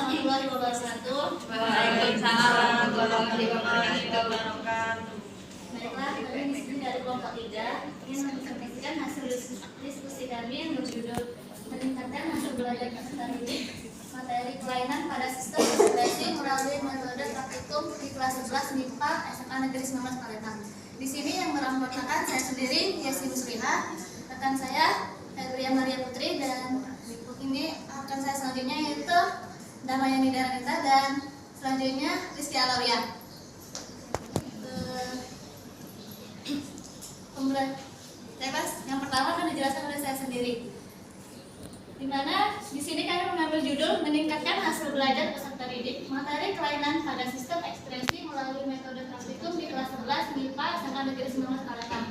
warahmatullahi wabarakatuh. Waalaikumsalam warahmatullahi wabarakatuh. Baiklah, kami di sini dari kelompok 3 ingin menyampaikan hasil diskusi kami yang berjudul meningkatkan hasil belajar peserta didik materi kelainan pada sistem integrasi melalui metode praktikum di kelas 11 MIPA SMA Negeri 19 Palembang. Di sini yang merangkutkan saya sendiri, Yesi Musliha, rekan saya Febria Maria Putri, dan ini akan saya selanjutnya yaitu Damayani Daranita, dan selanjutnya Rizky Alawiyah. Yang pertama akan dijelaskan oleh saya sendiri, di mana di sini kami mengambil judul meningkatkan hasil belajar peserta didik materi kelainan pada sistem ekspresi melalui metode praktikum di kelas 11 MIPA SMA Negeri 19 Palembang.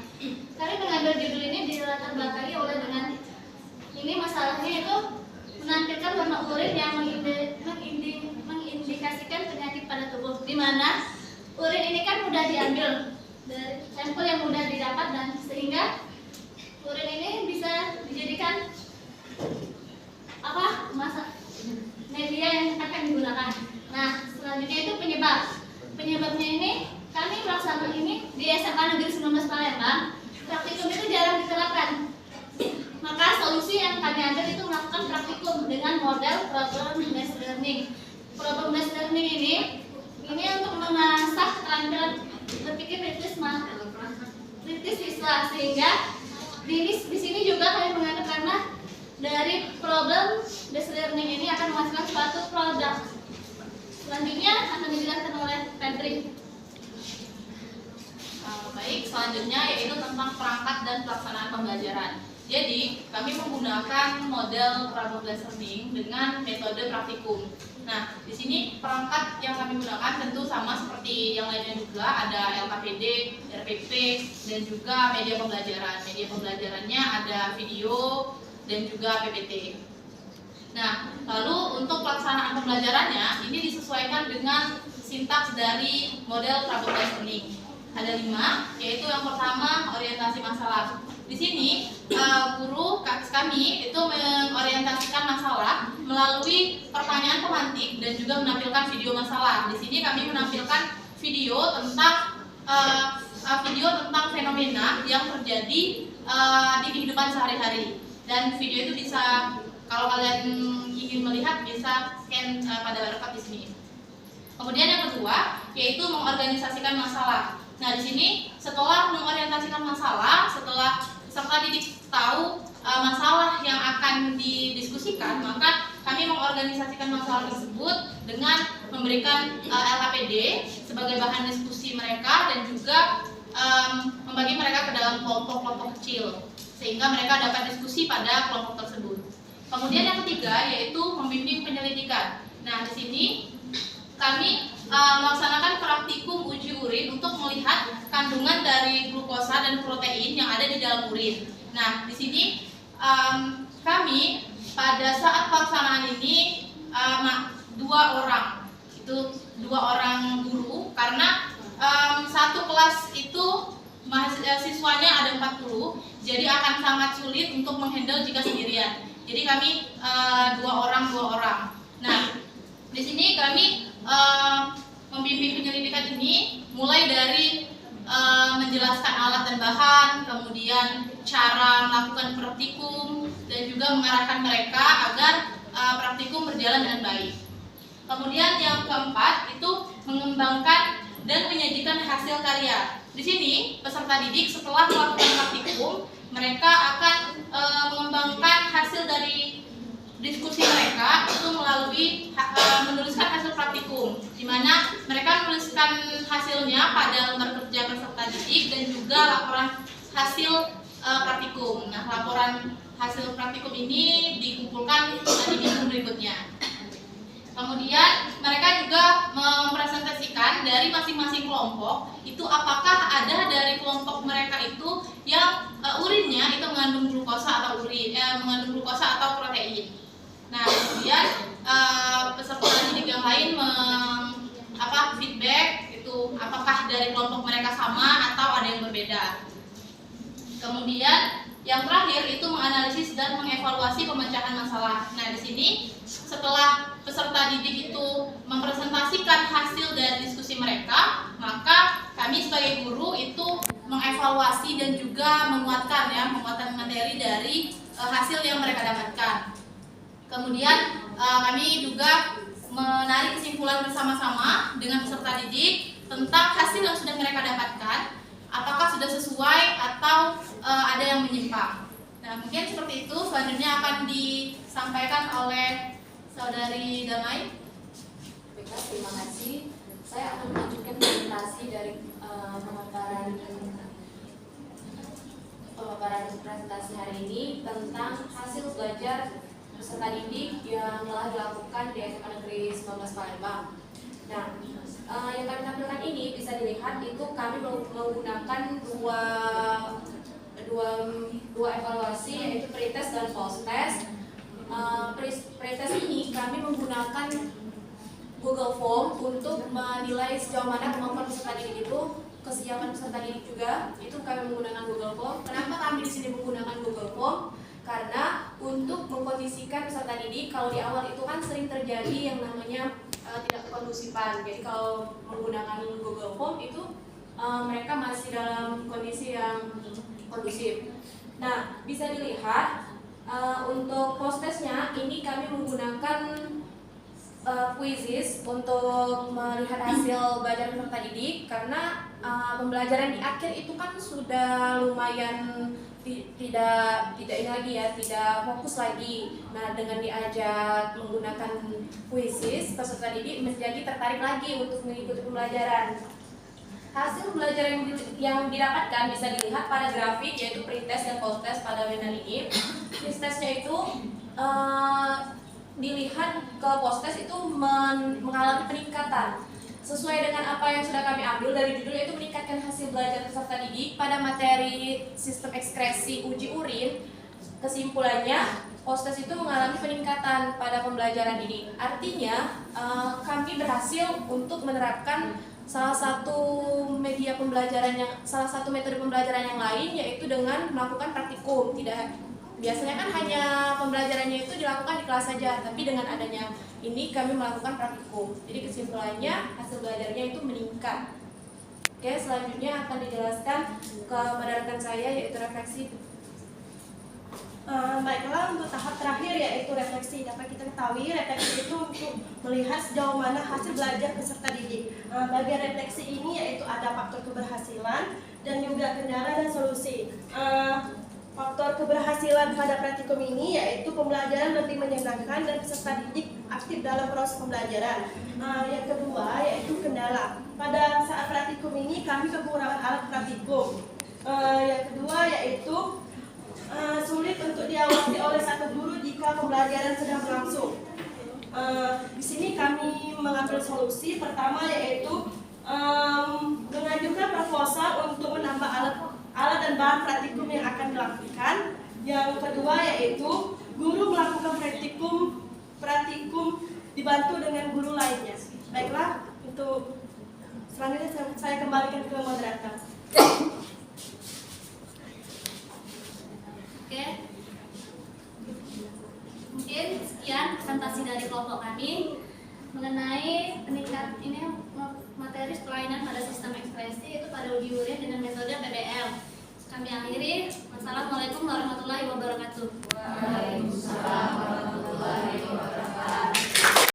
Kami mengambil judul ini dilatar belakangi oleh dengan ini masalahnya itu menampilkan warna urin yang mengindikasikan penyakit pada tubuh, di mana urin ini kan mudah diambil dari sampel yang mudah didapat, dan sehingga urin ini bisa dijadikan media yang akan digunakan. Nah, selanjutnya itu penyebabnya ini kami melaksanakan ini di SMA Negeri 19 Palembang. Praktikum itu jarang diterapkan, maka solusi yang kami ambil itu melakukan praktikum dengan model problem based learning. Problem based learning ini untuk mengasah keterampilan berpikir kritis siswa, sehingga di sini juga kami menganggap karena dari problem based learning ini akan menghasilkan suatu produk. Selanjutnya akan dijelaskan oleh Febri. Baik, selanjutnya yaitu tentang perangkat dan pelaksanaan pembelajaran. Jadi, kami menggunakan model problem based learning dengan metode praktikum. Nah, di sini perangkat yang kami gunakan tentu sama seperti yang lainnya juga, ada LKPD, RPP, dan juga media pembelajaran. Media pembelajarannya ada video dan juga PPT. Nah, lalu untuk pelaksanaan pembelajarannya ini disesuaikan dengan sintaks dari model problem based learning. Ada 5, yaitu yang pertama orientasi masalah. Di sini guru kami itu mengorientasikan masalah melalui pertanyaan pemantik dan juga menampilkan video masalah. Di sini kami menampilkan video tentang fenomena yang terjadi di kehidupan sehari-hari. Dan video itu bisa, kalau kalian ingin melihat, bisa scan pada laptop di sini. Kemudian yang kedua yaitu mengorganisasikan masalah. Nah, di sini setelah mengorientasikan masalah, setelah peserta didik tahu masalah yang akan didiskusikan, maka kami mengorganisasikan masalah tersebut dengan memberikan LKPD sebagai bahan diskusi mereka, dan juga membagi mereka ke dalam kelompok-kelompok kecil sehingga mereka dapat diskusi pada kelompok tersebut. Kemudian yang ketiga yaitu membimbing penyelidikan. Nah, di sini kami melaksanakan praktikum uji urin untuk melihat kandungan dari glukosa dan protein yang ada di dalam urin. Nah, di sini kami pada saat pelaksanaan ini 2 orang guru, karena satu kelas itu siswanya ada 40, jadi akan sangat sulit untuk menghandle jika sendirian. Jadi kami 2 orang. Nah, di sini kami membimbing penyelidikan ini mulai dari menjelaskan alat dan bahan, kemudian cara melakukan praktikum, dan juga mengarahkan mereka agar praktikum berjalan dengan baik. Kemudian yang keempat itu mengembangkan dan menyajikan hasil karya. Di sini peserta didik setelah melakukan praktikum, mereka akan mengembangkan hasil dari diskusi mereka itu melalui menuliskan hasil praktikum, di mana mereka menuliskan hasilnya pada lembar kerja peserta didik dan juga laporan hasil praktikum. Nah, laporan hasil praktikum ini dikumpulkan di minggu berikutnya. Kemudian mereka juga mempresentasikan dari masing-masing kelompok itu apakah ada dari kelompok mereka itu yang urinnya itu mengandung glukosa atau protein. Nah, kemudian peserta didik yang lain feedback itu apakah dari kelompok mereka sama atau ada yang berbeda. Kemudian yang terakhir itu menganalisis dan mengevaluasi pemecahan masalah. Nah, di sini setelah peserta didik itu sebagai guru itu mengevaluasi dan juga menguatkan materi dari hasil yang mereka dapatkan. Kemudian kami juga menarik kesimpulan bersama-sama dengan peserta didik tentang hasil yang sudah mereka dapatkan, apakah sudah sesuai atau ada yang menyimpang. Nah, mungkin seperti itu. Selanjutnya akan disampaikan oleh Saudari Damai. Baiklah, terima kasih. Saya akan melanjutkan presentasi dari pemaparan presentasi hari ini tentang hasil belajar peserta didik yang telah dilakukan di SMA Negeri 19 Palembang. Nah, yang kami tampilkan ini bisa dilihat itu kami menggunakan dua evaluasi, yaitu pretest dan post-test. Pretest ini kami menggunakan Google Form untuk menilai sejauh mana kemampuan peserta didik itu, kesiapan peserta didik juga, itu kami menggunakan Google Form. Kenapa kami di sini menggunakan Google Form? Karena untuk mengkondisikan peserta didik, kalau di awal itu kan sering terjadi yang namanya tidak kondusifan. Jadi kalau menggunakan Google Form itu mereka masih dalam kondisi yang kondusif. Nah, bisa dilihat untuk post-testnya ini kami menggunakan quizzes untuk melihat hasil belajar peserta didik, karena pembelajaran di akhir itu kan sudah lumayan tidak ini lagi ya, tidak fokus lagi. Nah, dengan diajak menggunakan quizzes, peserta didik menjadi tertarik lagi untuk mengikuti pembelajaran. Hasil belajar yang didapatkan bisa dilihat pada grafik, yaitu pretest dan post-test pada webinar ini. Pretestnya itu dilihat ke post-test itu mengalami peningkatan sesuai dengan apa yang sudah kami ambil dari judul, yaitu meningkatkan hasil belajar peserta didik pada materi sistem ekskresi uji urin. Kesimpulannya, post-test itu mengalami peningkatan pada pembelajaran ini. Artinya kami berhasil untuk menerapkan salah satu metode pembelajaran yang lain, yaitu dengan melakukan praktikum. Biasanya kan hanya pembelajarannya itu dilakukan di kelas saja, tapi dengan adanya ini kami melakukan praktikum. Jadi kesimpulannya hasil belajarnya itu meningkat. Oke, selanjutnya akan dijelaskan kepada rekan saya, yaitu refleksi. Baiklah, untuk tahap terakhir yaitu refleksi. Dapat kita ketahui, refleksi itu untuk melihat sejauh mana hasil belajar peserta didik. Bagian refleksi ini yaitu ada faktor keberhasilan dan juga kendala dan solusi. Faktor keberhasilan pada praktikum ini yaitu pembelajaran lebih menyenangkan dan peserta didik aktif dalam proses pembelajaran. Yang kedua yaitu kendala. Pada saat praktikum ini kami kekurangan alat praktikum. Yang kedua yaitu sulit untuk diawasi oleh satu guru jika pembelajaran sedang berlangsung. Di sini kami mengambil solusi pertama, yaitu mengajukan proposal untuk menambah alat dan bahan praktikum yang akan dilakukan. Yang kedua yaitu guru melakukan praktikum dibantu dengan guru lainnya. Baiklah, untuk selanjutnya saya kembalikan ke moderator. Oke, mungkin sekian presentasi dari kelompok kami mengenai materi kelainan pada sistem ekspresi, itu pada uji urin dengan metode PBL. Kami akhiri. Wassalamualaikum warahmatullahi wabarakatuh. Waalaikumsalam warahmatullahi wabarakatuh.